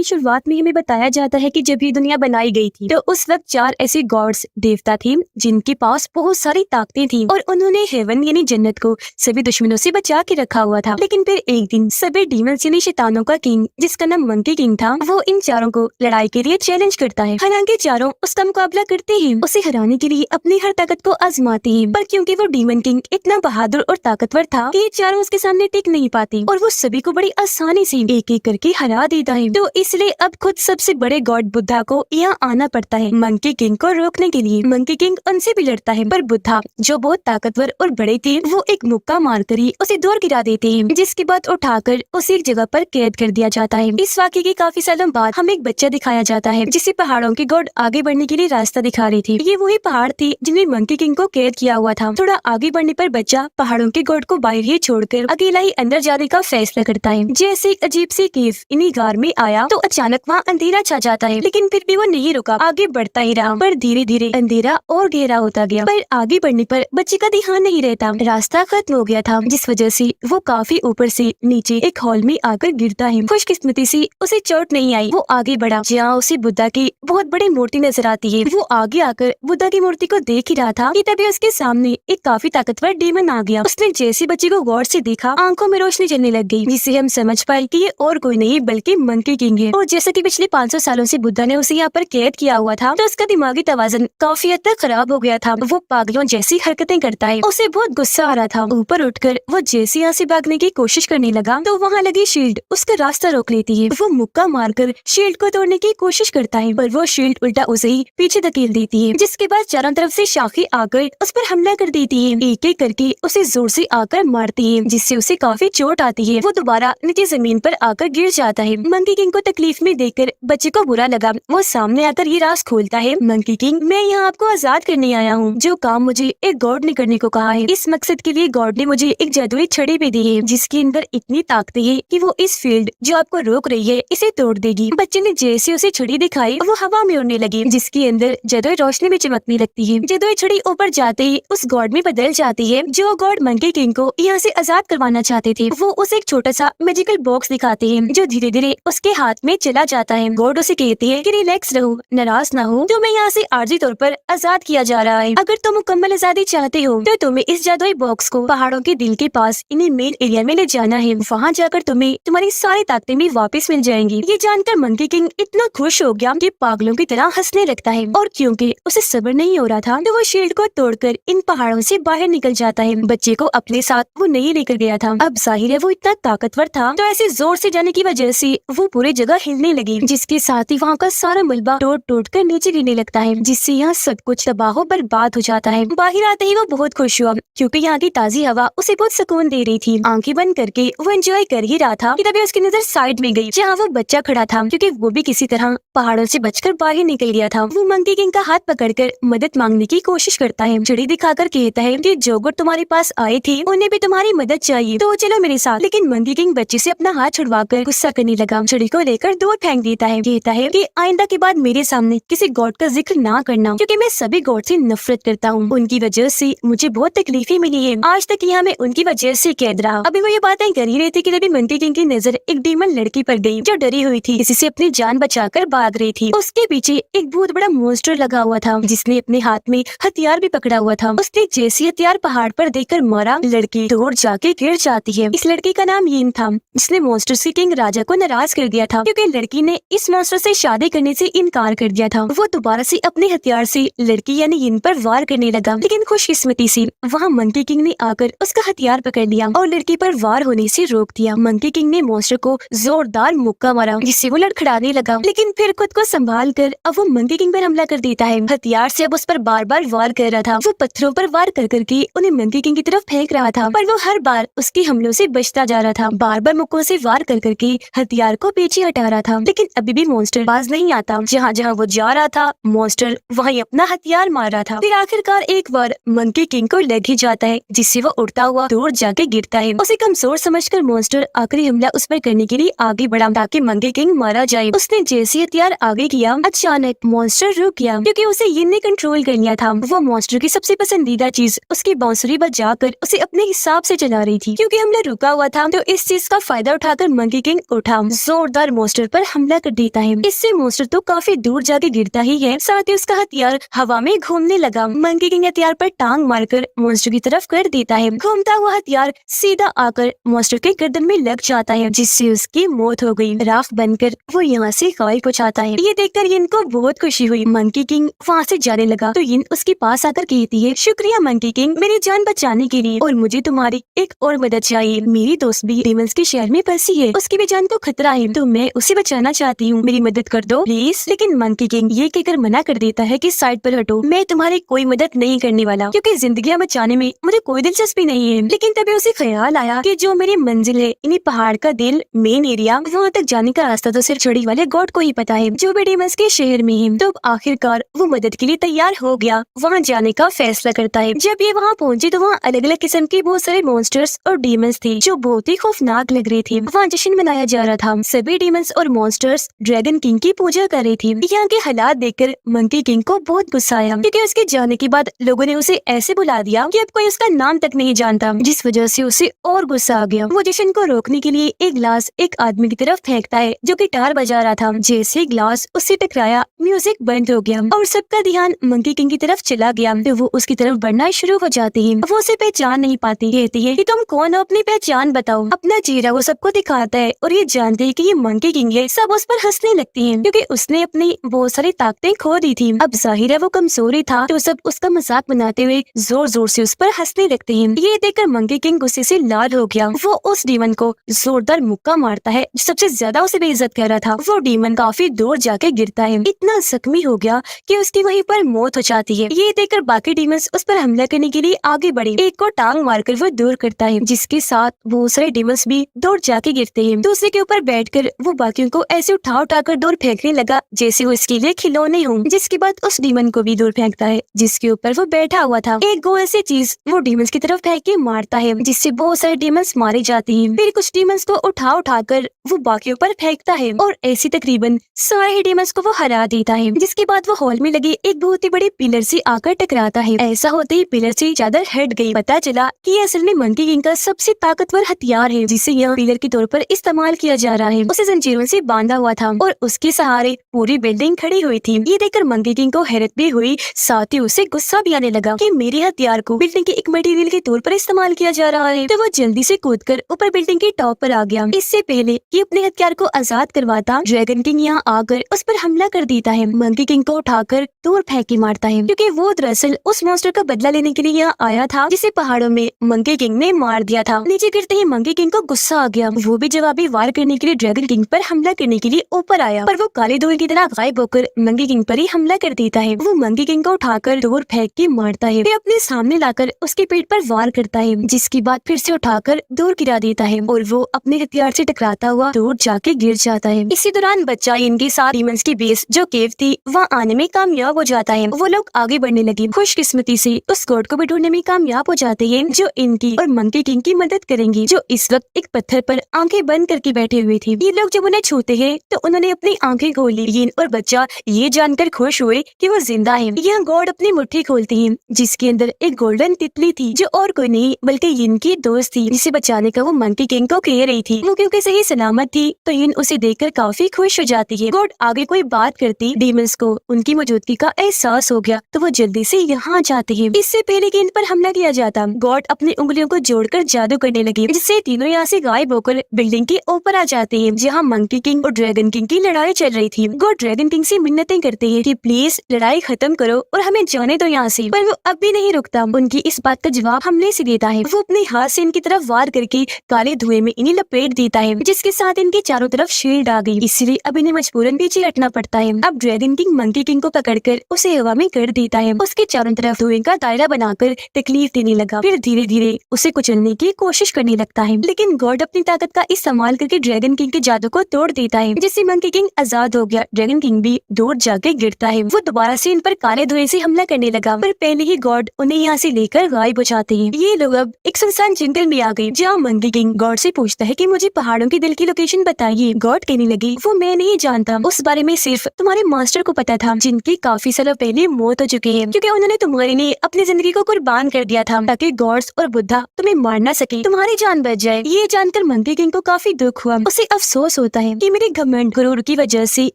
की शुरुआत में हमें बताया जाता है कि जब ये दुनिया बनाई गई थी तो उस वक्त 4 ऐसे गॉड्स देवता थे जिनके पास बहुत सारी ताकतें थी और उन्होंने हेवन यानी जन्नत को सभी दुश्मनों से बचा के रखा हुआ था। लेकिन फिर एक दिन सभी डीमंस यानी शैतानों का किंग, जिसका नाम मंकी किंग था, वो इन चारों को लड़ाई के लिए चैलेंज करता है। हालांकि चारों उसका मुकाबला करते हैं, उसे हराने के लिए अपनी हर ताकत को आजमाते हैं, पर क्योंकि वो डीमन किंग इतना बहादुर और ताकतवर था कि ये चारों उसके सामने टिक नहीं पाते और वो सभी को बड़ी आसानी से एक एक करके हरा देता है। तो इसलिए अब खुद सबसे बड़े गॉड बुद्धा को यहाँ आना पड़ता है मंकी किंग को रोकने के लिए। मंकी किंग उनसे भी लड़ता है, पर बुद्धा जो बहुत ताकतवर और बड़े थे, वो एक मुक्का मारकर ही उसे दूर गिरा देते हैं, जिसके बाद उठाकर उसे एक जगह पर कैद कर दिया जाता है। इस वाक़ये के काफी सालों बाद हमें एक बच्चा दिखाया जाता है जिसे पहाड़ों के गॉड आगे बढ़ने के लिए रास्ता दिखा रहे थे। ये वही पहाड़ थे जिनमें मंकी किंग को कैद किया हुआ था। थोड़ा आगे बढ़ने पर बच्चा पहाड़ों के गॉड को बाहर ही छोड़कर अकेला ही अंदर जाने का फैसला करता है। जैसे एक अजीब सी केव इन्हीं गार में आया तो अचानक वहाँ अंधेरा छा जाता है, लेकिन फिर भी वो नहीं रुका, आगे बढ़ता ही रहा। पर धीरे धीरे अंधेरा और गहरा होता गया। पर आगे बढ़ने पर बच्चे का ध्यान नहीं रहता, रास्ता खत्म हो गया था, जिस वजह से वो काफी ऊपर से नीचे एक हॉल में आकर गिरता है। खुशकिस्मती से उसे चोट नहीं आई। वो आगे बढ़ा, जहाँ उसे बुद्धा की बहुत बड़ी मूर्ति नजर आती है। वो आगे आकर बुद्धा की मूर्ति को देख ही रहा था कि तभी उसके सामने एक काफी ताकतवर डेमन आ गया। उसने जैसे बच्चे को गौर से देखा, आंखों में रोशनी चलने लग गई, जिससे हम समझ पाए कि ये और कोई नहीं बल्कि मंकी किंग है। और जैसा कि पिछले 500 सालों से बुद्धा ने उसे यहाँ पर कैद किया हुआ था, तो उसका दिमागी तवाज़ुन काफी हद तक खराब हो गया था। वो पागलों जैसी हरकतें करता है। उसे बहुत गुस्सा आ रहा था। ऊपर उठकर वो जैसे यहाँ से भागने की कोशिश करने लगा तो वहाँ लगी शील्ड उसका रास्ता रोक लेती है। वो मुक्का मारकर शील्ड को तोड़ने की कोशिश करता है, पर वो शील्ड उल्टा उसे ही पीछे धकेल देती है, जिसके बाद चारों तरफ से शाखें आकर उस पर हमला कर देती है। एक एक करके उसे जोर से आकर मारती है, जिससे उसे काफी चोट आती है। वो दोबारा नीचे जमीन पर आकर गिर जाता है। मंकी किंग को तकलीफ में देखकर बच्चे को बुरा लगा। वो सामने आकर ये राज खोलता है, मंकी किंग, मैं यहाँ आपको आजाद करने आया हूँ। जो काम मुझे एक गॉड ने करने को कहा है, इस मकसद के लिए गॉड ने मुझे एक जादुई छड़ी भी दी है, जिसके अंदर इतनी ताकत है कि वो इस फील्ड जो आपको रोक रही है इसे तोड़ देगी। बच्चे ने जैसे उसे छड़ी दिखाई, वो हवा में उड़ने लगी, जिसके अंदर जादुई रोशनी भी चमकने लगती है। जादुई छड़ी ऊपर जाते ही उस गॉड में बदल जाती है। जो गॉड मंकी किंग को यहाँ से आजाद करवाना चाहते थे, वो उसे एक छोटा सा मैजिकल बॉक्स दिखाते हैं, जो धीरे धीरे उसके हाथ में चला जाता है। गॉड उसे कहते हैं कि रिलैक्स रहो, नाराज ना हो, तुम्हें यहाँ से आर्जी तौर पर आजाद किया जा रहा है। अगर तुम मुकम्मल आजादी चाहते हो तो तुम्हें इस जादुई बॉक्स को पहाड़ों के दिल के पास इन्हें मेन एरिया में ले जाना है। वहाँ जाकर तुम्हें तुम्हारी सारी ताकतें भी वापस मिल जाएंगी। ये जानकर मंकी किंग इतना खुश हो गया कि पागलों की तरह हंसने लगता है, और क्योंकि उसे सब्र नहीं हो रहा था तो वो शील्ड को तोड़कर इन पहाड़ों से बाहर निकल जाता है। बच्चे को अपने साथ वो नहीं लेकर गया था। अब जाहिर है वो इतना ताकतवर था, तो ऐसे जोर से जाने की वजह से वो पूरी जगह हिलने लगी, जिसके साथ ही वहाँ का सारा मलबा टूट टूट कर नीचे गिरने लगता है, जिससे यहाँ सब कुछ तबाह बर्बाद हो जाता है। बाहर आते ही वो बहुत खुश हुआ, क्योंकि यहाँ की ताजी हवा उसे बहुत सुकून दे रही थी। आंखें बंद करके वो एंजॉय कर ही रहा था कि तभी उसकी नजर साइड में गई, जहाँ वो बच्चा खड़ा था, क्योंकि वो भी किसी तरह पहाड़ों से बचकर बाहर निकल गया था। वो मंकी किंग का हाथ पकड़कर मदद मांगने की कोशिश करता है। छड़ी दिखाकर कहता है कि जो गुट तुम्हारे पास आए थे उन्हें भी तुम्हारी मदद चाहिए, तो चलो मेरे साथ। लेकिन मंकी किंग बच्चे से अपना हाथ छुड़वाकर गुस्सा करने लगा, छड़ी को लेकर दूर फेंक देता है। कहता है कि आइंदा के बाद मेरे सामने किसी गॉड का जिक्र ना करना, क्योंकि मैं सभी गॉड से नफरत करता हूँ। उनकी वजह से मुझे बहुत तकलीफें मिली है। आज तक यहाँ मैं उनकी वजह से कैद रहा। अभी वो ये बातें कर ही रहे थे कि तभी मंकी किंग की नजर एक डीमन लड़की पर गई, जो डरी हुई थी, किसी से अपनी जान बचाकर भाग रही थी। उसके पीछे एक बहुत बड़ा मॉन्स्टर लगा हुआ था, जिसने अपने हाथ में हथियार भी पकड़ा हुआ था। उसने जैसे हथियार पहाड़ पर देखकर मारा, लड़की दूर जाके गिर जाती है। इस लड़की का नाम यीन था, जिसने मॉन्स्टर से किंग राजा को नाराज कर दिया था, क्योंकि लड़की ने इस मॉन्स्टर से शादी करने से इनकार कर दिया था। वो दोबारा से अपने हथियार से लड़की यानी यीन पर वार करने लगा, लेकिन खुशकिस्मती से वहाँ मंकी किंग ने आकर उसका हथियार पकड़ लिया और लड़की पर वार होने से रोक दिया। मंकी किंग ने मॉन्स्टर को जोरदार मुक्का मारा, जिससे वो लड़खड़ाने लगा, लेकिन फिर खुद को संभाल कर अब वो मंकी किंग पर हमला कर देता है। हथियार से अब उस पर बार बार वार कर रहा था। वो पत्थरों पर वार कर करके उन्हें मंकी किंग की तरफ फेंक रहा था, पर वो हर बार उसके हमलों से बचता जा रहा था। बार बार मुक्कों से वार कर करके हथियार को पीछे हटा रहा था, लेकिन अभी भी मॉन्स्टर बाज नहीं आता। जहाँ जहाँ वो जा रहा था मॉन्स्टर वहीं अपना हथियार मार रहा था। फिर आखिरकार एक बार मंकी किंग को लग ही जाता है, जिससे वो उड़ता हुआ दूर जाके गिरता है। उसे कमजोर समझकर मॉन्स्टर आखिरी हमला उस पर करने के लिए आगे बढ़ा, ताकि मंकी किंग मारा जाए। उसने जैसे हथियार आगे किया, अचानक मॉन्स्टर रुक गया, क्योंकि उसे यीन ने कंट्रोल कर लिया था। वो मॉन्स्टर की सबसे पसंदीदा चीज उसकी बांसुरी बजाकर उसे अपने हिसाब से चला रही थी। क्योंकि हमला रुका हुआ था, तो इस चीज का फायदा उठाकर मंकी किंग उठा। जोरदार मॉन्स्टर मॉन्स्टर पर हमला कर देता है। इससे मॉन्स्टर तो काफी दूर जाके गिरता ही है, साथ ही उसका हथियार हवा में घूमने लगा। मंकी किंग हथियार पर टांग मारकर मॉन्स्टर की तरफ कर देता है। घूमता हुआ हथियार सीधा आकर मॉन्स्टर के गर्दन में लग जाता है, जिससे उसकी मौत हो गई। राख बनकर वो यहाँ से गायब हो जाता है। ये देखकर यिन को बहुत खुशी हुई। मंकी किंग वहाँ से जाने लगा तो यिन उसके पास आकर कहती है, शुक्रिया मंकी किंग, मेरी जान बचाने के लिए, और मुझे तुम्हारी एक और मदद चाहिए। मेरी दोस्त भी डेमंस के शहर में फंसी है, उसकी भी जान को खतरा है, तो मैं उसे बचाना चाहती हूँ, मेरी मदद कर दो प्लीज। लेकिन मंकी किंग ये कहकर मना कर देता है कि साइड पर हटो, मैं तुम्हारी कोई मदद नहीं करने वाला, क्योंकि जिंदगियां बचाने में मुझे कोई दिलचस्पी नहीं है। लेकिन तभी उसे ख्याल आया कि जो मेरी मंजिल है, इन्हीं पहाड़ का दिल मेन एरिया, वहाँ तक जाने का रास्ता तो सिर्फ छड़ी वाले गॉड को ही पता है, जो भी डेमंस के शहर में है। तो आखिरकार वो मदद के लिए तैयार हो गया, वहाँ जाने का फैसला करता है। जब ये वहाँ पहुँचे तो वहाँ अलग अलग किस्म के बहुत सारे मॉन्स्टर्स और डेमंस थे, जो बहुत ही खौफनाक लग रहे थे। वहाँ जश्न मनाया जा रहा था। सभी डेमंस और मॉन्स्टर्स ड्रैगन किंग की पूजा कर रही थी। यहाँ के हालात देखकर मंकी किंग को बहुत गुस्सा आया, क्योंकि उसके जाने के बाद लोगों ने उसे ऐसे बुला दिया कि अब कोई उसका नाम तक नहीं जानता, जिस वजह से उसे और गुस्सा आ गया। वो जश्न को रोकने के लिए एक ग्लास एक आदमी की तरफ फेंकता है, जो गिटार बजा रहा था। जैसे ग्लास उससे टकराया, म्यूजिक बंद हो गया और सबका ध्यान मंकी किंग की तरफ चला गया। तो वो उसकी तरफ बढ़ना शुरू हो जाती है। वो उसे पहचान नहीं पाती, कहती है कि तुम कौन हो, अपनी पहचान बताओ। अपना चेहरा वो सबको दिखाता है और ये जानते हैं कि ये मंकी किंग है। सब उस पर हंसने लगते हैं, क्योंकि उसने अपनी बहुत सारी ताकतें खो दी थी। अब जाहिर है वो कमजोरी था, तो सब उसका मजाक बनाते हुए जोर जोर से उस पर हंसने लगते हैं। ये देखकर मंकी किंग गुस्से से लाल हो गया। वो उस डीमन को जोरदार मुक्का मारता है, जो सबसे ज्यादा उसे बेइज्जत कर रहा था। वो डीमन काफी दूर जाके गिरता है, इतना जख्मी हो गया कि उसकी वहीं पर मौत हो जाती है। ये देखकर बाकी डीमंस उस पर हमला करने के लिए आगे बढ़े। एक को टांग मारकर वो दूर करता है, जिसके साथ बहुत सारे डीमंस भी दूर जाके गिरते हैं। दूसरे के ऊपर बैठकर वो बाकियों को ऐसे उठा उठाकर दूर फेंकने लगा, जैसे वो इसके लिए खिलौने हों। जिसके बाद उस डीमन को भी दूर फेंकता है, जिसके ऊपर वो बैठा हुआ था। एक गोल सी चीज वो डीमंस की तरफ फेंक के मारता है, जिससे बहुत सारे डीमंस मारे जाते हैं। फिर कुछ डीमंस को उठा उठाकर वो बाकियों पर फेंकता है, और ऐसी तकरीबन सारे ही डीमंस को वो हरा देता है। जिसके बाद वो हॉल में लगे एक बहुत ही बड़े पिलर से आकर टकराता है। ऐसा होते ही पिलर से चादर हट गई। पता चला कि ये असल में मंकी किंग का सबसे ताकतवर हथियार है, जिसे यहाँ पिलर के तौर पर इस्तेमाल किया जा रहा है। उसे जंजीरों से बांधा हुआ था और उसके सहारे पूरी बिल्डिंग खड़ी हुई थी। ये देखकर मंकी किंग को हैरत भी हुई, साथ ही उसे गुस्सा भी आने लगा कि मेरे हथियार को बिल्डिंग के एक मटेरियल के तौर पर इस्तेमाल किया जा रहा है। तो वो जल्दी से कूदकर ऊपर बिल्डिंग के टॉप पर आ गया। इससे पहले कि अपने हथियार को आजाद करवाता, ड्रैगन किंग यहाँ आकर उस पर हमला कर देता है। मंकी किंग को उठाकर दूर फेंक के मारता है, क्योंकि वो दरअसल उस मॉन्स्टर का बदला लेने के लिए यहाँ आया था, जिसे पहाड़ों में मंकी किंग ने मार दिया था। नीचे गिरते ही मंकी किंग को गुस्सा आ गया। वो भी जवाबी वार करने के लिए ड्रैगन किंग पर हमला करने के लिए ऊपर आया, पर वो काले धुएं की तरह गायब होकर मंकी किंग पर ही हमला कर देता है। वो मंकी किंग को उठाकर दूर फेंक के मारता है, फिर अपने सामने लाकर उसके पेट पर वार करता है, जिसके बाद फिर से उठाकर दूर गिरा देता है और वो अपने हथियार से टकराता हुआ दूर जाके गिर जाता है। इसी दौरान बच्चा इनके साथ डीमंस की बेस जो केव थी वहाँ आने में कामयाब हो जाता है। वो लोग आगे बढ़ने लगे। खुशकिस्मती से उस गॉड को भी ढूंढने में कामयाब हो जाते हैं, जो इनकी और मंकी किंग की मदद करेंगी, जो इस वक्त एक पत्थर पर आंखें बंद करके बैठे हुए थे। ये लोग जब उन्हें छूते हैं तो उन्होंने अपनी आंखें खोल ली। यिन और बच्चा ये जानकर खुश हुए कि वो जिंदा है। यहाँ गॉड अपनी मुट्ठी खोलते हैं, जिसके अंदर एक गोल्डन तितली थी, जो और कोई नहीं बल्कि यिन की दोस्त थी, जिसे बचाने का वो मंकी किंग को कह रही थी। वो क्योंकि सही सलामत थी तो यिन उसे देखकर काफी खुश हो जाती है। गॉड आगे कोई बात करती, डीमंस को उनकी मौजूदगी का एहसास हो गया, तो वो जल्दी से यहाँ जाते हैं। इससे पहले कि इन पर हमला किया जाता, गॉड अपनी उंगलियों को जोड़कर जादू करने लगे, जिससे तीनों यहाँ से गायब होकर बिल्डिंग के ऊपर आ जाते हैं, जहाँ मंकी किंग और ड्रैगन किंग की लड़ाई चल रही थी। गॉड ड्रैगन किंग से मिन्नतें करते हैं कि प्लीज लड़ाई खत्म करो और हमें जाने दो यहाँ से, पर वो अब भी नहीं रुकता। उनकी इस बात का जवाब हमले से देता है। वो अपने हाथ से इनकी तरफ वार करके काले धुएं में इन्हें लपेट देता है, जिसके साथ इनके चारों तरफ शील्ड आ गई। इसलिए अब इन्हें मजबूरन पीछे हटना पड़ता है। अब ड्रैगन किंग मंकी किंग को पकड़कर उसे हवा में कर देता है। उसके चारों तरफ धुएं का दायरा बनाकर तकलीफ देने लगा, फिर धीरे धीरे उसे कुचलने की कोशिश करने लगता है। लेकिन गॉड अपनी ताकत का इस्तेमाल करके ड्रैगन किंग के जादू को तोड़ देता है, जिससे मंकी किंग आजाद हो गया। ड्रैगन किंग भी दूर जाके गिरता है। वो दोबारा से इन पर काले धुएं से हमला करने लगा, पर पहले ही गॉड उन्हें यहाँ से लेकर गायब हो जाते हैं। ये लोग अब एक सुनसान जंगल में आ गए, जहाँ मंकी किंग गॉड से पूछता है कि मुझे पहाड़ों के दिल की लोकेशन बताइए। गॉड कहने लगी, वो मैं नहीं जानता, उस बारे में सिर्फ तुम्हारे मास्टर को पता था, जिनकी काफी सालों पहले मौत हो चुकी है, क्योंकि उन्होंने तुम्हारे लिए अपनी जिंदगी को कुर्बान कर दिया था, ताकि गॉड्स और बुद्धा तुम्हें मार न सके, तुम्हारी जान बच जाए। ये जानकर मंकी किंग को काफी दुख हुआ। उसे अफसोस होता है कि मेरे घमंड गुरूर की वजह से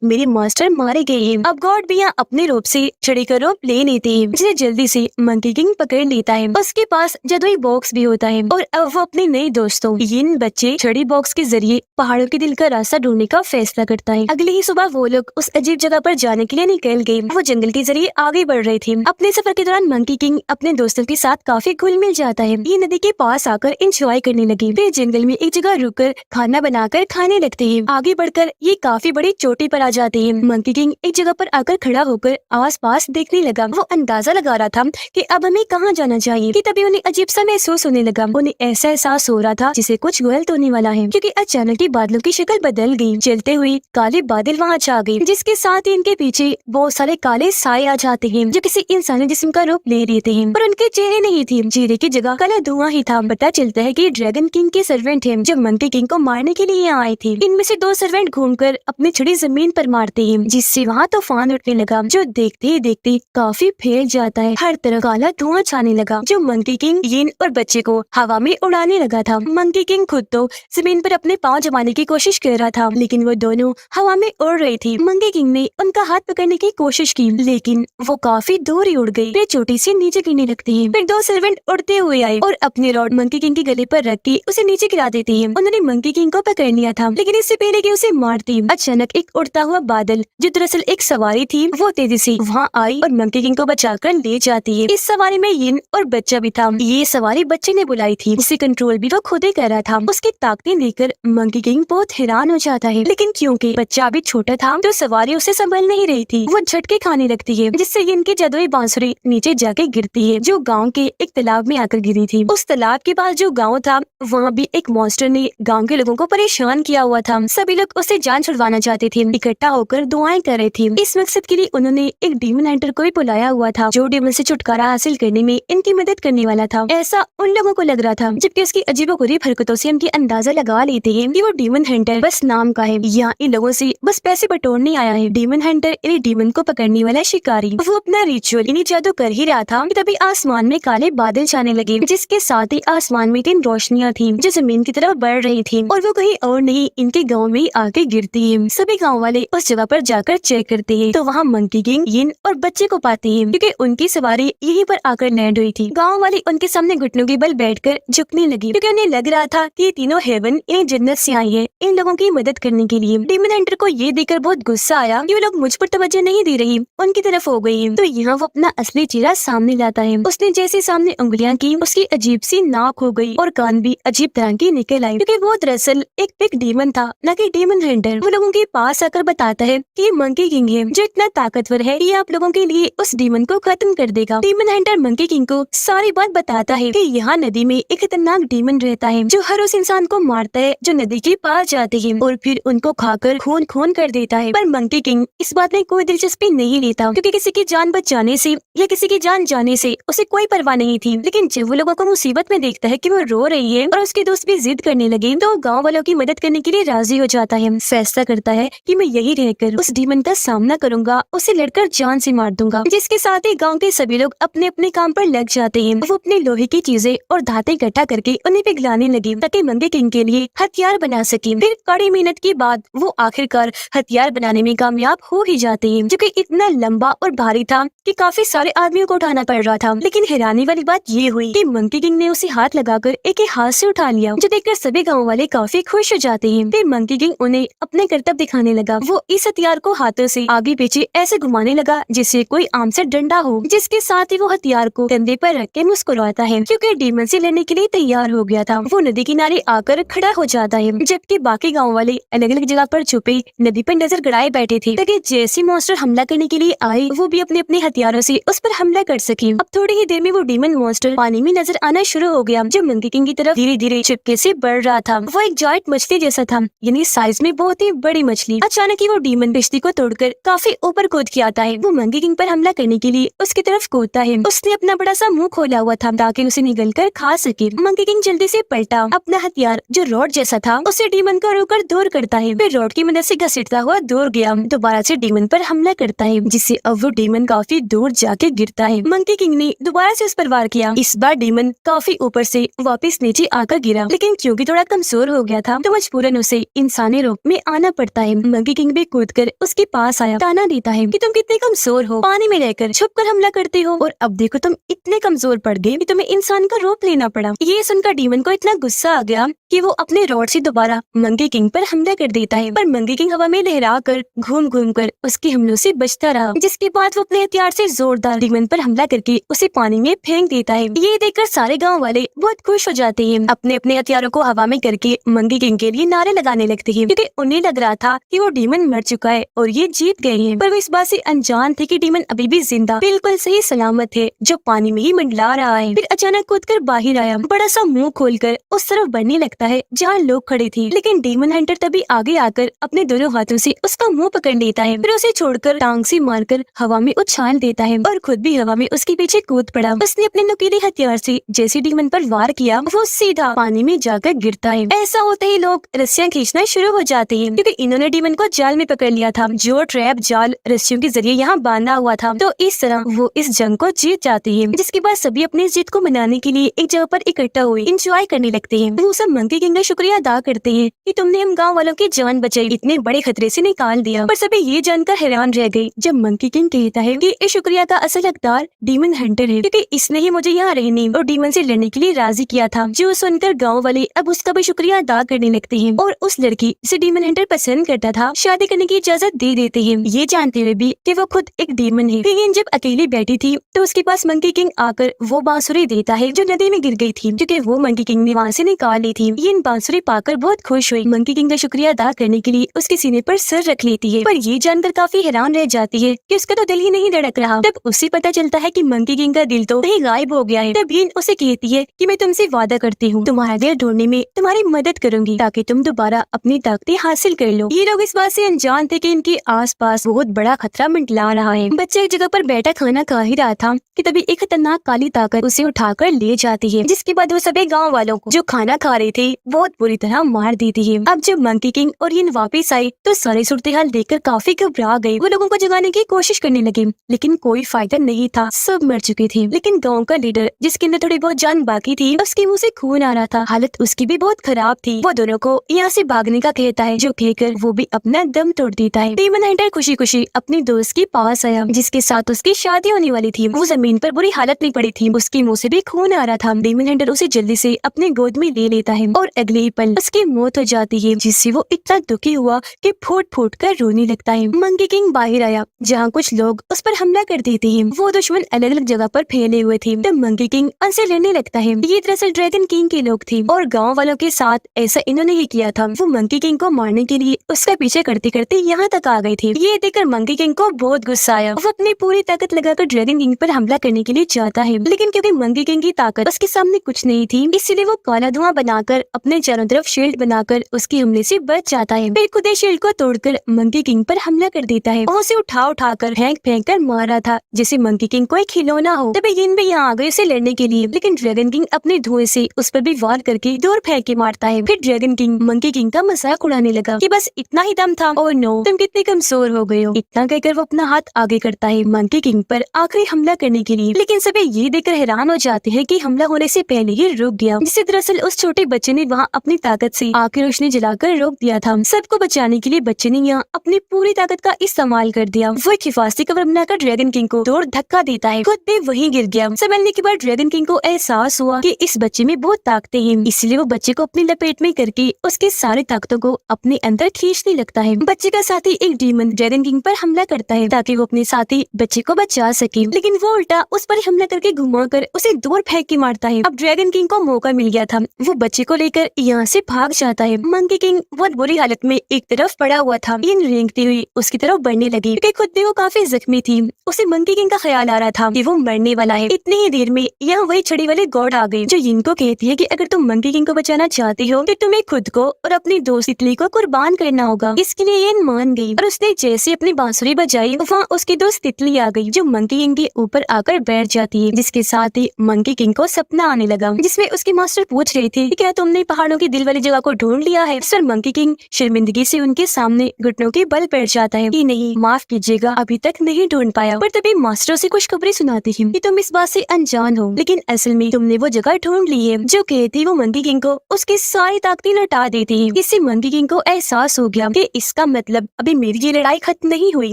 मेरे मास्टर मारे गए हैं। अब गॉड भी यहाँ अपने रूप से छड़ी का रूप ले लेते हैं, जिसे जल्दी से मंकी किंग पकड़ लेता है। उसके पास जादुई बॉक्स भी होता है और अब वो अपने नए दोस्तों इन बच्चे छड़ी बॉक्स के जरिए पहाड़ों के दिल का रास्ता ढूंढने का फैसला करता है। अगली ही सुबह वो लोग उस अजीब जगह पर जाने के लिए निकल गए। वो जंगल के जरिए आगे बढ़ रहे थे। अपने सफर के दौरान मंकी किंग अपने दोस्तों के साथ काफी घुल मिल जाता है। ये नदी के पास आकर एंजॉय करने लगे। फिर जंगल में एक जगह रुककर खाना बनाकर खाने लगते हैं। आगे बढ़कर ये काफी बड़ी चोटी पर आ जाते हैं। मंकी किंग एक जगह पर आकर खड़ा होकर आस पास देखने लगा। वो अंदाजा लगा रहा था कि अब हमें कहाँ जाना चाहिए कि तभी उन्हें अजीब सा महसूस होने लगा। उन्हें ऐसा एहसास हो रहा था जिसे कुछ गलत होने वाला है, क्योंकि अचानक ही बादलों की शक्ल बदल गई। चलते हुए काले बादल वहाँ छा गए, जिसके साथ ही इनके पीछे बहुत सारे काले साए आ जाते हैं जो किसी इंसानी जिस्म का रूप ले लेते हैं, पर उनके चेहरे नहीं थे। चेहरे की जगह काला धुआं ही था। पता चलता है कि ड्रैगन किंग के सर्वेंट हैं जो मंकी किंग को मारने के लिए आए थे। इनमें से 2 सर्वेंट घूमकर अपनी छड़ी जमीन पर मारते हैं, जिससे वहाँ तूफान उठने लगा, जो देखते ही देखते काफी फैल जाता है। हर तरफ काला धुआं छाने लगा, जो मंकी किंग यिन और बच्चे को हवा में उड़ाने लगा था। मंकी किंग खुद तो जमीन पर अपने पाँव जमाने की कोशिश कर रहा था, लेकिन वो दोनों हवा में उड़ रही थी। मंकी किंग ने उनका हाथ पकड़ने की कोशिश की, लेकिन वो काफी दूर ही उड़ गई। वे चोटी से नीचे गिरने लगती है। फिर 2 सर्वेंट उड़ते हुए आए और अपने रॉड मंकी किंग के गले पर रख के उसे नीचे गिरा देते हैं। उन्होंने मंकी किंग को पकड़ लिया था, लेकिन इससे पहले कि उसे मारती, अचानक एक उड़ता हुआ बादल, जो दरअसल एक सवारी थी, वो तेजी से वहाँ आई और मंकी किंग को बचाकर ले जाती है। इस सवारी में यिन और बच्चा भी था। ये सवारी बच्चे ने बुलाई थी, जिसे कंट्रोल भी वो खुद ही कर रहा था। उसकी ताकतें देखकर मंकी किंग बहुत हैरान हो जाता है, लेकिन क्योंकि बच्चा अभी छोटा था तो सवारी उसे संभल नहीं रही थी। वो झटके खाने लगती है, जिससे यिन की जादुई बांसुरी नीचे जाके गिरती है, जो गाँव के एक तालाब में आकर गिरी थी। उस तालाब के पास जो गाँव था, वहाँ भी एक मॉन्स्टर ने गाँव के लोगों को परेशान किया हुआ था। सभी लोग उसे जान छुड़वाना चाहते थे, इकट्ठा होकर दुआएं कर रहे थे। इस मकसद के लिए उन्होंने एक डीमन हंटर को भी बुलाया हुआ था, जो डीमन से छुटकारा हासिल करने में इनकी मदद करने वाला था। ऐसा उन लोगों को लग रहा था, जबकि उसकी अजीबोगरीब हरकतों से इनकी अंदाजा लगा लेते हैं कि वो डीमन हंटर बस नाम का है, यहाँ इन लोगों से बस पैसे बटोरने आया है। डीमन हंटर इन्हें डीमन को पकड़ने वाला शिकारी। वो अपना रिचुअल इन्हें जादू कर ही रहा था कि तभी आसमान में काले बादल छाने लगे, जिसके साथ ही आसमान में 3 रोशनियाँ थी जो जमीन की तरफ बढ़ रही थी, और वो कहीं और नहीं इनके गाँव में आके गिरती है। सभी गाँव वाले उस जगह पर जाकर चेक करते हैं, तो वहाँ मंकी किंग, यिन और बच्चे को पाते हैं, क्योंकि उनकी सवारी यहीं पर आकर लैंड हुई थी। गाँव वाले उनके सामने घुटनों के बल बैठकर झुकने लगी, क्योंकि उन्हें लग रहा था कि ये तीनों हेवन इन्हें जन्नत से आई है इन लोगों की मदद करने के लिए। डीमन हंटर को ये देखकर बहुत गुस्सा आया कि वो लोग मुझ पर तवज्जो नहीं दे रही, उनकी तरफ हो गई। तो यहाँ वो अपना असली चेहरा सामने लाता है। उसने जैसे सामने उंगलियां की, उसकी अजीब सी नाक हो गई और कान भी अजीब तरह की निकल आई, क्योंकि वो दरअसल एक बिग डीमन था, न कि डीमन हंटर। वो लोगों के पास आकर बताता है कि मंकी किंग है जो इतना ताकतवर है कि आप लोगों के लिए उस डीमन को खत्म कर देगा। डीमन हंटर मंकी किंग को सारी बात बताता है कि यहाँ नदी में एक खतरनाक डीमन रहता है जो हर उस इंसान को मारता है जो नदी के पास जाते हैं और फिर उनको खाकर खून खून कर देता है। पर मंकी किंग इस बात में कोई दिलचस्पी नहीं लेता, क्योंकि किसी की जान बच जाने से या किसी की जान जाने से उसे कोई परवाह नहीं थी। लेकिन जब वो लोगों को मुसीबत में देखता है कि वो रो रही है और उसके दोस्त भी जिद करने लगे, तो गाँव वालों की मदद करने के लिए राजी हो जाता है। फैसला करता है कि मैं यही रहकर उस डीमन का सामना करूंगा, उसे लड़कर जान से मार दूंगा। जिसके साथ ही गाँव के सभी लोग अपने अपने काम पर लग जाते हैं। वो अपने लोहे की चीजें और धातें इकट्ठा करके उन्हें पिघलाने लगे ताकि मंकी किंग के लिए हथियार बना सके। फिर कड़ी मेहनत के बाद वो आखिरकार हथियार बनाने में कामयाब हो ही जाते हैं, जो कि इतना लंबा और भारी था कि काफी सारे आदमियों को उठाना पड़ रहा था। लेकिन हैरानी वाली बात ये हुई कि मंकी किंग ने उसे हाथ लगाकर एक ही हाथ से उठा लिया, जो देखकर सभी गाँव वाले काफी खुश हो जाते हैं। फिर मंकी किंग उन्हें अपने करतब दिखाने लगा। वो इस हथियार को हाथों से आगे पीछे ऐसे घुमाने लगा जैसे कोई आम से डंडा हो, जिसके साथ ही वो हथियार को कंधे पर रख के मुस्कुराता है, क्योंकि डीमन से लड़ने के लिए तैयार हो गया था। वो नदी किनारे आकर खड़ा हो जाता है, जबकि बाकी गाँव वाले अलग अलग जगह पर छुपे नदी पर नजर गड़ाए बैठे थे, ताकि जैसे मॉन्स्टर हमला करने के लिए आए वो भी अपने अपने हथियारों से उस पर हमला कर सके। अब थोड़ी ही देर में वो डीमन मॉन्स्टर पानी में नजर आना शुरू हो गया, जो मंकी किंग की तरफ धीरे धीरे चिपके से बढ़ रहा था। वो एक जायंट मछली जैसा था, यानी साइज में बहुत ही बड़ी मछली। अचानक ही वो डीमन किश्ती को तोड़कर काफी ऊपर कूद के आता है। वो मंकी किंग पर हमला करने के लिए उसकी तरफ कूदता है। उसने अपना बड़ा सा मुंह खोला हुआ था ताकि उसे निगल कर खा सके। मंकी किंग जल्दी से पलटा, अपना हथियार जो रॉड जैसा था उसे डीमन को रोककर दूर करता है। फिर रॉड की मदद से घसीटता हुआ दूर गया, दोबारा से डीमन पर हमला करता है, जिससे अब वो डीमन काफी दूर जाके गिरता है। मंकी किंग ने दोबारा से उस पर वार किया। इस बार डीमन काफी ऊपर से वापस नीचे आकर गिरा, लेकिन क्योंकि थोड़ा कमजोर हो गया था तो मजबूरन उसे इंसानी रूप में आना पड़ता है। मंकी किंग भी कूदकर उसके पास आया, ताना देता है कि तुम कितने कमजोर हो, पानी में रहकर छुपकर हमला करते हो और अब देखो तुम इतने कमजोर पड़ गए कि तुम्हें इंसान का रूप लेना पड़ा। ये सुनकर डीमन को इतना गुस्सा आ गया कि वो अपने रॉड से दोबारा मंकी किंग पर हमला कर देता है, पर मंकी किंग हवा में लहरा कर घूम घूम कर उसके हमलों से बचता रहा, जिसके बाद वो अपने हथियार से जोरदार डीमन पर हमला करके उसे पानी में फेंक देता है। ये देखकर सारे गांव वाले बहुत खुश हो जाते हैं, अपने अपने हथियारों को हवा में करके मंकी किंग के लिए नारे लगाने लगते हैं, क्योंकि उन्हें लग रहा था कि वो डीमन मर चुका है और ये जीत गए हैं। पर वो इस बात से अनजान थे कि डीमन अभी भी जिंदा बिल्कुल सही सलामत है, जो पानी में ही मंडला रहा है। फिर अचानक कूदकर बाहर आया, बड़ा सा मुंह खोलकर उस तरफ बढ़ने लगता है जहाँ लोग खड़े थे, लेकिन डीमन हंटर तभी आगे आकर अपने दोनों हाथों से उसका मुंह पकड़ लेता है, फिर उसे छोड़कर टांग से मारकर हवा में उछाल देता है और खुद भी हवा में उसके पीछे कूद पड़ा। उसने अपने नुकीले हथियार से जैसे डीमन पर वार किया, वो सीधा पानी में जाकर गिरता है। ऐसा होते ही लोग रस्सियां खींचना शुरू हो जाते हैं, क्योंकि इन्होंने डीमन को जाल में पकड़ लिया था, जो ट्रैप जाल रस्सियों के जरिए यहाँ बांधा हुआ था। तो इस तरह वो इस जंग को जीत जाती है, जिसके बाद सभी अपनी जीत को मनाने के लिए एक जगह पर इकट्ठा हुए इंजॉय करने लगते हैं। वो सब मंकी किंग का शुक्रिया अदा करते हैं कि तुमने हम गाँव वालों की जान बचाई, इतने बड़े खतरे से निकाल दिया। पर सभी ये जानकर हैरान रह गए जब मंकी किंग कहता है कि इस शुक्रिया का असल हकदार डीमन हंटर है, क्योंकि इसने ही मुझे यहाँ रहने और डीमन से लड़ने के लिए राजी किया था। जो सुनकर गाँव वाले अब उसका भी शुक्रिया अदा करने लगते हैं और उस लड़की जिसे डीमन हंटर पसंद करता था शादी करने की इजाजत दे देते हैं, ये जानते हुए भी कि वो खुद एक डीमन है। लेकिन जब अकेली बैठी थी तो उसके पास मंकी किंग आकर वो बांसुरी देता है जो नदी में गिर गई थी, क्योंकि वो मंकी किंग ने वहाँ से निकाल ली थी। ये बांसुरी पाकर बहुत खुश हुई, मंकी किंग का शुक्रिया अदा करने के लिए उसके सीने पर सर रख लेती है, पर ये जानकर काफी हैरान रह जाती है कि उसका तो दिल ही नहीं धड़क रहा। तब उसे पता चलता है कि मंकी किंग का दिल तो कहीं गायब हो गया है। तब ये उसे कहती है कि मैं तुमसे वादा करती हूँ तुम्हारा दिल ढूंढने में तुम्हारी मदद करूंगी, ताकि तुम दोबारा अपनी ताकतें हासिल कर लो। ये लोग इस बात से अनजान थे कि इनके आसपास बहुत बड़ा खतरा मंडला रहा है। बच्चा एक जगह पर बैठा खाना खा ही रहा था कि तभी एक खतरनाक काली ताकत उसे उठाकर ले जाती है, जिसके बाद वो सभी गाँव वालों को जो खाना खा रहे थे बहुत बुरी तरह मार देती है। अब जब मंकी किंग और ये वापिस आए तो सारी सूरत हाल देखकर काफी घबरा गए। वो लोगों को जगाने की कोशिश करने लगे, लेकिन कोई फायदा नहीं था, सब मर चुके थे। लेकिन गाँव का लीडर जिसके अंदर थोड़ी बहुत जान बाकी थी, उसके मुँह से खून आ रहा था, हालत उसकी भी बहुत खराब थी। वो दोनों को यहाँ से भागने का कहता है, जो कहकर वो भी अपना दम तोड़ देता है। डीमन हंटर खुशी खुशी अपने दोस्त के पास आया जिसके साथ उसकी शादी होने वाली थी। वो जमीन पर बुरी हालत में पड़ी थी, उसके मुँह से भी खून आ रहा था। डीमन हंटर उसे जल्दी से अपने गोद में ले लेता है और अगले ही पल उसकी मौत हो जाती है, जिससे वो इतना दुखी हुआ कि फूट फूट कर रोने लगता है। मंकी किंग बाहर आया जहाँ कुछ लोग उस पर हमला कर देते हैं। वो दुश्मन अलग अलग जगह पर फैले हुए थे। तब मंकी किंग उनसे लड़ने लगता है। ये दरअसल ड्रैगन किंग के लोग थे और गाँव वालों के साथ ऐसा इन्होंने ही किया था। वो मंकी किंग को मारने के लिए उसका पीछे करते करते यहाँ तक आ गए थे। ये देखकर मंकी किंग को बहुत गुस्सा आया। वो अपनी पूरी ताकत लगाकर ड्रैगन किंग पर हमला करने के लिए चाहता है, लेकिन क्योंकि मंकी किंग की ताकत उसके सामने कुछ नहीं थी, इसलिए वो काला धुआं बनाकर अपने चारों तरफ शील्ड बनाकर उसके हमले से बच जाता है। फिर खुद शील्ड को तोड़कर मंकी किंग पर हमला कर देता है। वो उसे उठा उठाकर फेंक फेंक कर मार रहा था जैसे मंकी किंग को एक खिलौना हो। तभी जिन भी यहाँ आ गए उसे लड़ने के लिए, लेकिन ड्रैगन किंग अपने धुएं से उस पर भी वार करके दूर फेंक के मारता है। फिर ड्रैगन किंग मंकी किंग का मजाक उड़ाने लगा कि बस इतना ही दम था, और नो तुम कितने कमजोर हो गए हो। इतना कहकर वो अपना हाथ आगे करता है मंकी किंग पर आखिरी हमला करने के लिए, लेकिन सभी ये देखकर हैरान हो जाते हैं कि हमला होने से पहले ही रुक गया, जिसे दरअसल उस छोटे बच्चे ने वहाँ अपनी ताकत से आग की रोशनी जलाकर रोक दिया था। सबको बचाने के लिए बच्चे ने यहाँ अपनी पूरी ताकत का इस्तेमाल कर दिया। वो एक हिफाजती कवर बनाकर ड्रैगन किंग को तोड़ धक्का देता है, खुद भी वहीं गिर गया। संभलने के बाद ड्रैगन किंग को एहसास हुआ कि इस बच्चे में बहुत ताकतें हैं, इसलिए वो बच्चे को अपनी लपेट में करके उसके सारे ताकतों को अपने अंदर खींचने लगता है। बच्चे का साथी एक डीमन ड्रैगन किंग पर हमला करता है ताकि वो अपने साथी बच्चे को बचा सके, लेकिन वो उल्टा उस पर हमला करके घुमाकर उसे दूर फेंक के मारता है। अब ड्रैगन किंग को मौका मिल गया था, वो बच्चे को लेकर यहाँ से भाग जाता है। मंकी किंग बहुत बुरी हालत में एक तरफ पड़ा हुआ था, इन रेंगती हुई उसकी तरफ बढ़ने लगी, क्योंकि खुद भी वो काफी जख्मी थी। उसे मंकी किंग का ख्याल आ रहा था कि वो मरने वाला है। इतनी ही देर में यहाँ वही छड़ी वाले गॉड आ गए, जो इनको कहती है कि अगर तुम मंकी किंग को बचाना चाहती हो तो तुम्हें खुद को और अपनी दोस्त तितली को कुर्बान करना होगा। इसके लिए ये मान गई और उसने जैसे अपनी बांसुरी बजाई, वहाँ उसकी दोस्त तितली आ गई, जो मंकी किंग के ऊपर आकर बैठ जाती है, जिसके साथ ही मंकी किंग को सपना आने लगा, जिसमें उसके मास्टर पूछ रहे थे कि क्या तुमने तुमने पहाड़ों की दिल वाली जगह को ढूंढ लिया है। सर मंकी किंग शर्मिंदगी से उनके सामने घुटनों के बल बैठ जाता है कि नहीं, माफ कीजिएगा, अभी तक नहीं ढूंढ पाया। पर तभी मास्टर से कुछ खबरें सुनाती है कि तुम इस बात से अनजान हो, लेकिन असल में तुमने वो जगह ढूंढ ली है जो कहती वो मंकी किंग को उसकी सारी ताकतें लौटा देती है। इससे मंकी किंग को एहसास हो गया कि इसका मतलब अभी मेरी ये लड़ाई खत्म नहीं हुई,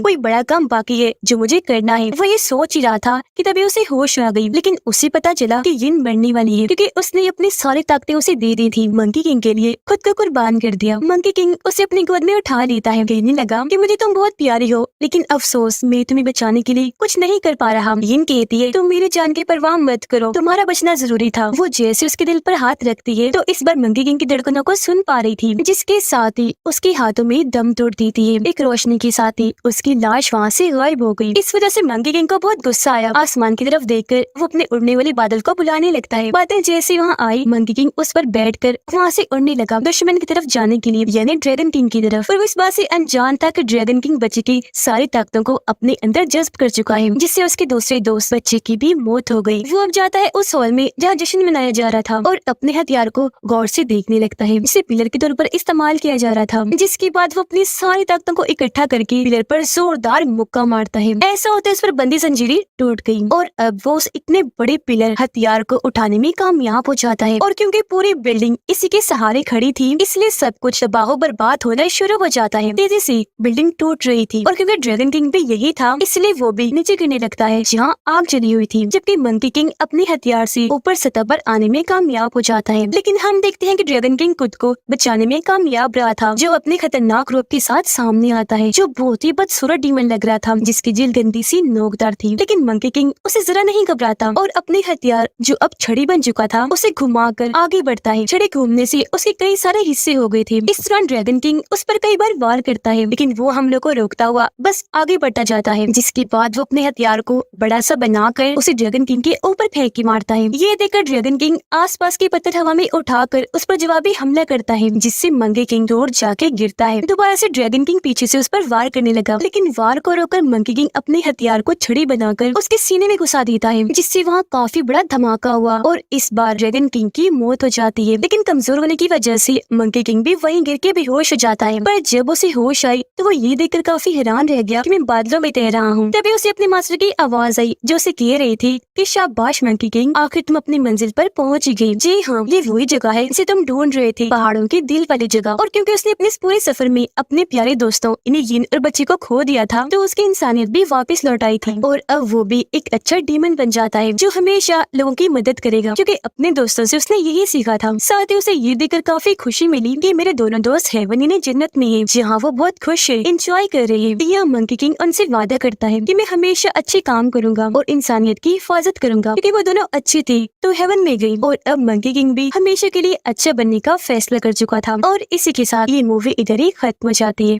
कोई बड़ा काम बाकी है जो मुझे करना है। वो ये सोच ही रहा था कि तभी उसे होश आ गई, लेकिन उसे पता चला कि यिन मरने वाली है क्योंकि उसने अपनी सारी ताकतें उसे दे दी थी। मंकी किंग के लिए खुद को कुर्बान कर दिया। मंकी किंग उसे अपनी गोद में उठा लेता है, कहने लगा कि मुझे तुम बहुत प्यारी हो, लेकिन अफसोस मैं तुम्हें बचाने के लिए कुछ नहीं कर पा रहा। यिन कहती है तुम मेरी जान की परवाह मत करो, तुम्हारा बचना जरूरी था। वो जैसे उसके दिल पर हाथ रखती है तो इस बार मंकी किंग की धड़कनों को सुन पा रही थी, जिसके साथ ही उसके हाथों में दम तोड़ देती है। एक रोशनी के साथ ही उसकी लाश वहाँ से गायब हो गई। इस वजह से मंकी किंग को बहुत गुस्सा आया। आसमान की तरफ देखकर वो अपने उड़ने वाले बादल को बुलाने लगता है। बादल जैसे वहाँ आई, मंकी किंग उस पर बैठकर वहाँ से उड़ने लगा दुश्मन की तरफ जाने के लिए, यानी ड्रैगन किंग की तरफ। और वो इस बात से अनजान था कि ड्रैगन किंग बच्चे की सारी ताकतों को अपने अंदर जज्ब कर चुका है, जिससे उसके दूसरे दोस्त बच्चे की भी मौत हो गई। वो अब जाता है उस हॉल में जहाँ जश्न मनाया जा रहा था और अपने हथियार को गौर से देखने लगता है, जिसे पिलर के तौर पर इस्तेमाल किया जा रहा था। जिसके बाद वो अपनी सारी ताकतों को इकट्ठा करके पिलर पर जोरदार मुक्का मारता है। ऐसा होता है उस पर बंदी जंजीरें टूट गई और अब वो उस इतने बड़े पिलर हथियार को उठाने में कामयाब हो जाता है। और क्योंकि पूरी बिल्डिंग इसी के सहारे खड़ी थी, इसलिए सब कुछ तबाह बर्बाद होना शुरू हो जाता है। तेजी से बिल्डिंग टूट रही थी और क्योंकि ड्रैगन किंग भी यही था, इसलिए वो भी नीचे गिरने लगता है जहाँ आग जली हुई थी, जबकि मंकी किंग अपने हथियार से ऊपर सतह पर आने में कामयाब हो जाता है। लेकिन हम देखते हैं कि ड्रैगन किंग खुद को बचाने में कामयाब रहा था, जो अपने खतरनाक रूप के साथ सामने आता है, जो बहुत ही बदसूरत डीमन लग रहा था, जिसकी जिल्द गंदी सी नोकदार थी। लेकिन मंकी किंग उसे जरा नहीं घबराता और अपने हथियार जो अब छड़ी बन चुका था उसे घुमाकर आगे बढ़ता है। छड़ी घूमने से उसके कई सारे हिस्से हो गए थे। इस दौरान ड्रैगन किंग उस पर कई बार वार करता है, लेकिन वो हमलों को रोकता हुआ बस आगे बढ़ता जाता है। जिसके बाद वो अपने हथियार को बड़ा सा बनाकर उसे ड्रैगन किंग के ऊपर फेंक के मारता है। ये देखकर ड्रैगन किंग आसपास के पत्थर हवा में उठाकर उस पर जवाबी हमला करता है, जिससे मंकी किंग दूर जाके गिरता है। दोबारा से ड्रैगन किंग पीछे से उस पर वार करने लगा, लेकिन वार को रोककर मंकी किंग अपने हथियार को छड़ी बनाकर उसके सीने में घुसा देता है, जिससे वहाँ काफी बड़ा धमाका हुआ और इस बार ड्रैगन किंग की मौत हो जाती है। लेकिन कमजोर होने की वजह से मंकी किंग भी वहीं गिर के बेहोश हो जाता है। पर जब उसे होश आई तो वो ये देखकर काफी हैरान रह गया कि मैं बादलों में तैर रहा हूँ। तभी उसे अपने मास्टर की आवाज आई जो उसे कह रही थी कि शाबाश मंकी किंग, आखिर तुम अपनी मंजिल पर पहुँच गई। जी हाँ, ये वही जगह है जिसे तुम ढूंढ रहे थे, पहाड़ों के दिल वाली जगह। और क्योंकि उसने अपने इस पूरे सफर में अपने प्यारे दोस्तों इन्हें यिन और बच्चे को खो दिया था, तो उसकी इंसानियत भी वापस लौट आई थी और अब वो भी एक अच्छा डीमन बन जाता है जो हमेशा लोगों की मदद करेगा, क्योंकि अपने दोस्तों से उसने यही सीखा था। साथ ही उसे ये देखकर काफी खुशी मिली कि मेरे दोनों दोस्त हेवन यानी जन्नत में है, जहाँ वो बहुत खुश है, एंजॉय कर रहे हैं। यह मंकी किंग उनसे वादा करता है कि मैं हमेशा अच्छे काम करूंगा और इंसानियत की हिफाजत करूंगा, क्योंकि वो दोनों अच्छे थे तो हेवन में गई। और अब मंकी किंग भी हमेशा के लिए अच्छा बनने का फैसला कर चुका था। और इसी के साथ ये मूवी इधर ही खत्म हो जाती है।